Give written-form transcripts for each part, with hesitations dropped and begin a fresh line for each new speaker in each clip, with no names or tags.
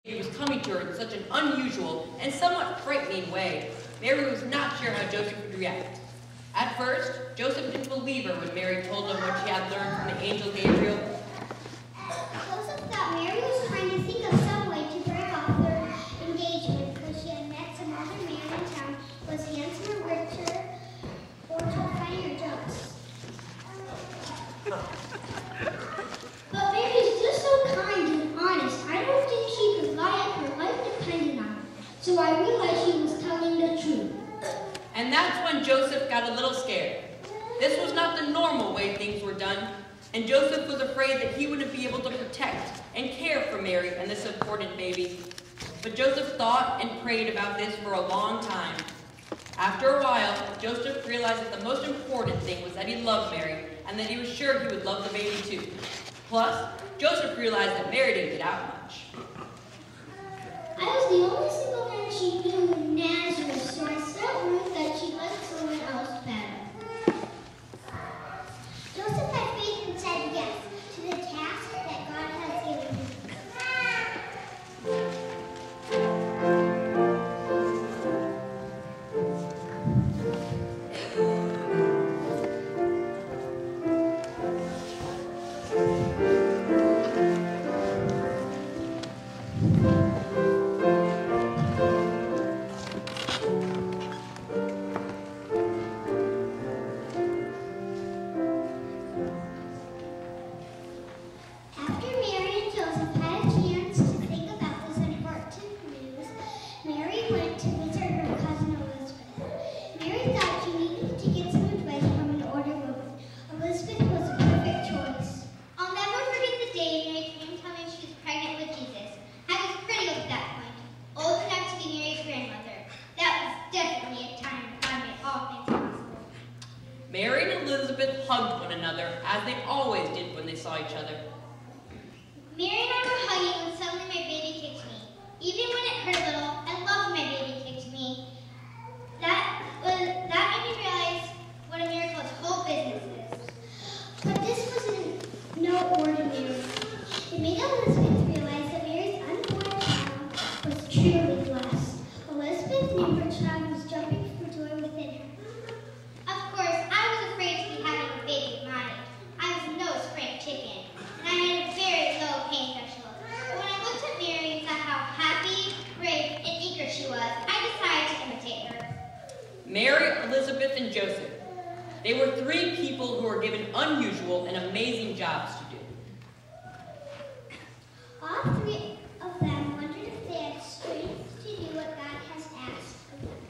He was coming to her in such an unusual and somewhat frightening way. Mary was not sure how Joseph would react. At first, Joseph didn't believe her when Mary told him what she had learned from the angel Gabriel.
Joseph thought Mary was trying to think of some way to break off their engagement because she had met some other man in town who was handsomer, richer, or told funnier jokes. But Mary is just so kind and honest. I don't think she could lie if her life depended on it. So I realized she was telling the truth.
And that's when Joseph got a little scared. This was not the normal way things were done, and Joseph was afraid that he wouldn't be able to protect and care for Mary and this important baby. But Joseph thought and prayed about this for a long time. After a while, Joseph realized that the most important thing was that he loved Mary and that he was sure he would love the baby too. Plus, Joseph realized that Mary didn't get out much.
I was the only single man she knew in Nazareth, so I sent Ruth that she liked someone else better. Joseph had faith and said yes to the task that God had given him.
Mary and Elizabeth hugged one another, as they always did when they saw each other.
Mary and I were hugging when suddenly my baby kicked me. Even when it hurt a little, I loved my baby kicked me. That made me realize what a miracle this whole business is. But this wasn't no ordinary. It made Elizabeth realize that Mary's unborn child was truly blessed. Elizabeth knew her child was jumping for joy within her. Of course, I was afraid to be having a baby of mine. I was no spring chicken, and I had a very low pain threshold. But when I looked at Mary and saw how happy, brave, and eager she was, I decided to imitate her.
Mary, Elizabeth, and Joseph. They were three people who were given unusual and amazing jobs to do.
All three of them wondered if they had strength to do what God has asked of them.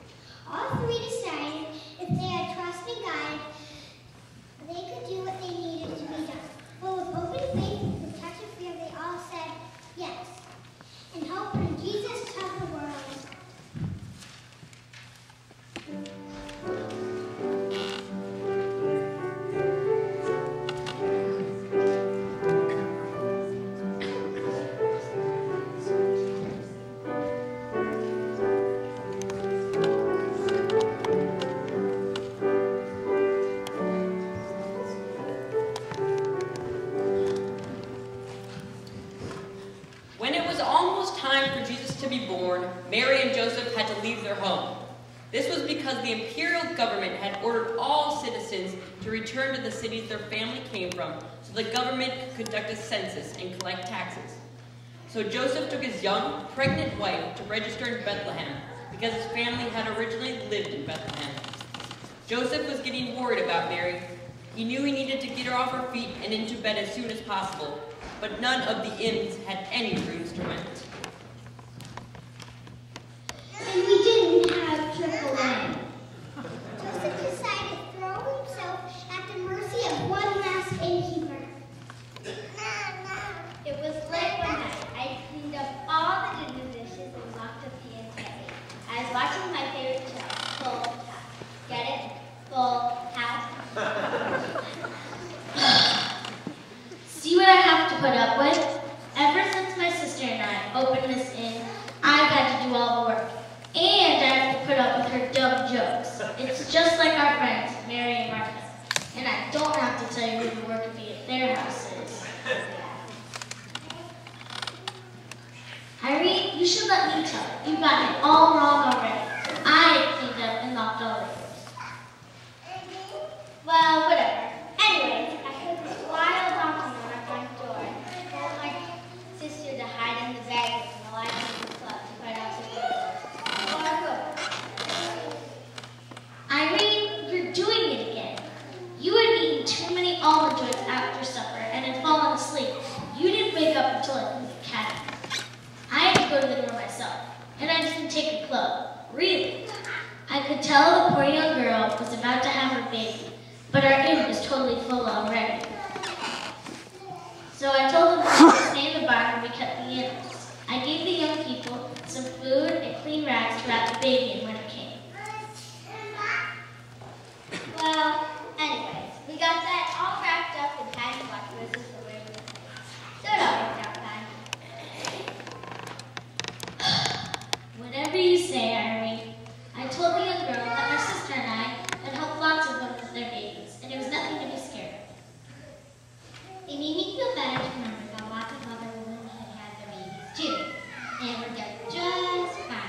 All three decided if they had trust in God, they could do what they needed to be done. But with open faith and a touch of fear, they all said yes, and hope in Jesus to the world.
When it was almost time for Jesus to be born, Mary and Joseph had to leave their home. This was because the imperial government had ordered all citizens to return to the cities their family came from so the government could conduct a census and collect taxes. So Joseph took his young, pregnant wife to register in Bethlehem because his family had originally lived in Bethlehem. Joseph was getting worried about Mary. He knew he needed to get her off her feet and into bed as soon as possible, but none of the inns had any rooms to rent.
And we didn't have AAA. Joseph decided to throw himself at the mercy of one last innkeeper. It was late one night. I cleaned up all the dinner dishes and locked up the entire. I was watching my favorite show, Full House. Get it? Full House.
See what I have to put up with? Ever since my sister and I opened this inn, I got to do all the work. And I have to put up with her dumb jokes. It's just like our friends, Mary and Martha. And I don't have to tell you who the work bee at their house is. I read You should let me tell it. You got it all wrong already. I cleaned up and locked all the doors. Well, whatever. Anyways, I heard this wild honking on our front door. I told my sister to hide in the bag and the lights in the club to find out the door. So I could. Irene, you're doing it again. You had eaten too many almond joys after supper and had fallen asleep. You didn't wake up until I moved the cat. I had to go to the door myself, and I didn't take a club. Really. I could tell the poor young girl was about to have her baby, but our inn was totally full already. So I told them to stay in the barn and we kept the animals. I gave the young people some food and clean rags to wrap the baby in when it came. Well, anyways, we got that all wrapped up and had to watch the rest of the way. So it all worked out fine. Whatever you say, Irene. I told the young girl that my sister and I had helped lots of them with their babies, and it was nothing to be scared of. It made me feel better to remember that lots of other women had had their babies too, and were doing just fine.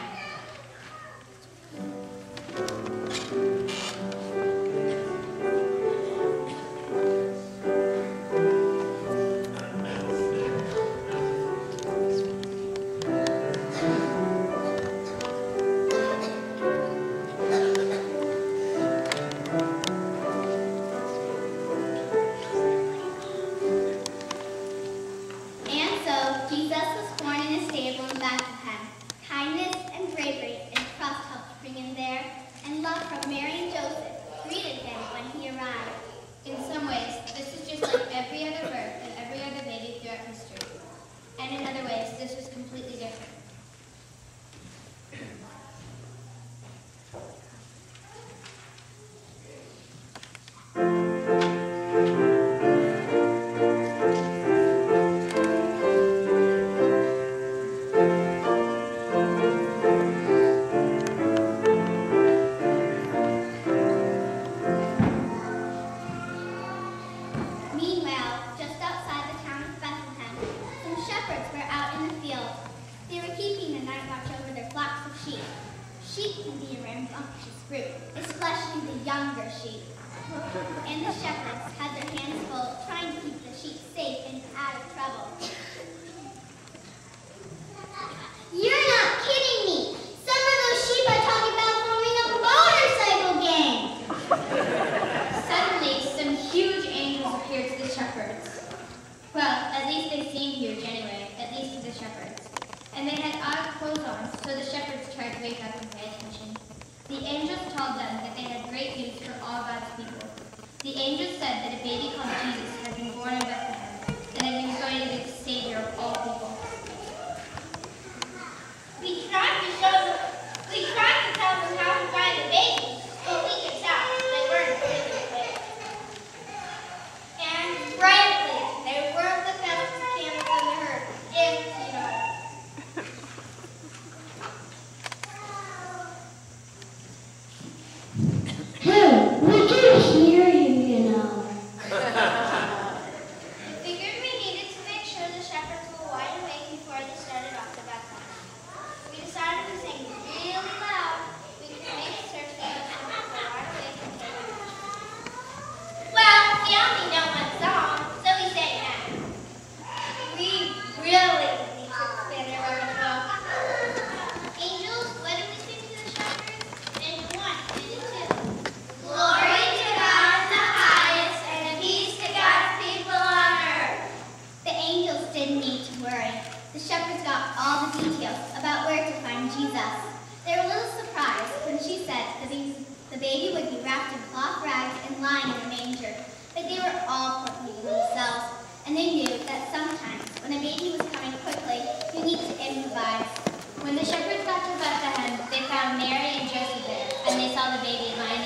When the shepherds got to Bethlehem, they found Mary and Joseph there, and they saw the baby lying